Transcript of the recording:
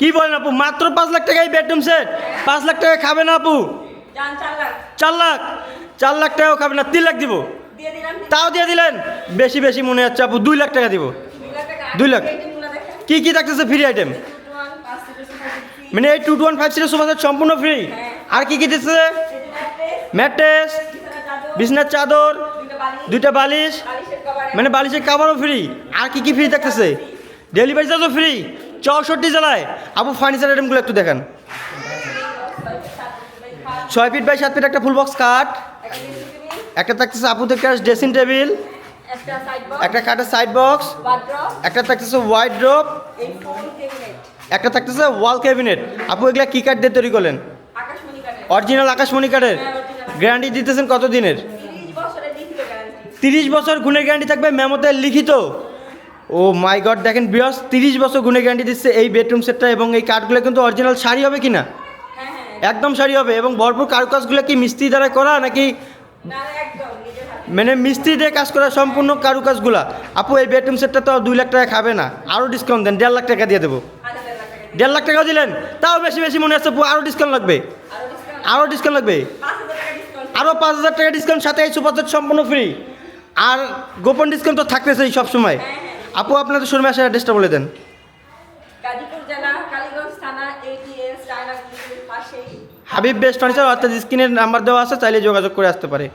কি বলেন আপু, মাত্র 5 লাখ টাকায় বেডরুম সেট? 5 লাখ টাকা খাবে না আপু? 4 লাখ? 4 লাখ টাকাও খাবে না, 3 লাখ দিব। তাও দিয়ে দিলেন, বেশি বেশি মনে হচ্ছে আপু। 2 লাখ টাকা দিব। 2 লাখ। কি কি থাকতেছে ফ্রি আইটেম? মানে এই 2-1-5 সিটের সোফা সেট সম্পূর্ণ ফ্রি? আর কি কি দিচ্ছে? ম্যাট্রেস, বিছনার চাদর, 2টা বালিশ, মানে বালিশের কাভারও ফ্রি। আর কি কি ফ্রি থাকতেছে? ডেলিভারি চার্জও ফ্রি 64 জেলায়। আপু ফার্নিচার আইটেমগুলো একটু দেখেন। 6 ফিট বাই 7 ফিট একটা ফুল বক্স খাট, একটা থাকতেছে আপু থেকে ড্রেসিং টেবিল, একটা খাটের সাইড বক্স, একটা থাকতেছে ওয়ার্ডরোব, একটা থাকতেছে ওয়াল ক্যাবিনেট। আপু এগুলা কি কাঠ দিয়ে তৈরি করলেন? অরিজিনাল আকাশমণি কাঠের। গ্যারান্টি দিতেছেন কত দিনের? 30 বছর গুণের গ্যারান্টি থাকবে, মেমোতে লিখিত। ও মাই গড, দেখেন বিয়স, 30 বছর গুণের গ্যারান্টি দিচ্ছে এই বেডরুম সেটটা। এবং এই কাঠগুলো কিন্তু অরিজিনাল শাড়ি হবে কি না? একদম শাড়ি হবে। এবং ভরপুর কারুকাজগুলো কি মিস্ত্রি দ্বারা করা নাকি মানে মিস্ত্রি দিয়ে কাজ করা সম্পূর্ণ কারুকাজগুলা? আপু এই বেডরুম সেটটা তো 2 লাখ টাকা খাবে না, আরও ডিসকাউন্ট দেন। 1.5 লাখ টাকা দিয়ে দেবো। 1.5 লাখ টাকাও দিলেন, তাও বেশি বেশি মনে হচ্ছে। আরও ডিসকাউন্ট লাগবে, আরও ডিসকাউন্ট লাগবে, আরও 5,000 টাকা ডিসকাউন্ট, সাথে এই সোফা সেট সম্পূর্ণ ফ্রি। আর গোপন ডিসকাউন্ট তো থাকতেছেই সবসময়। আপু আপনাদের শোরুমে আসার অ্যাড্রেসটা বলে দেন। গাজীপুর জেলা, কালীগঞ্জ থানা, ATS চায়না পাশেই হাবিব বেস্ট ফার্নিচার, অর্থাৎ স্ক্রিনের নাম্বার দেওয়া আছে, চাইলে যোগাযোগ করে আসতে পারে।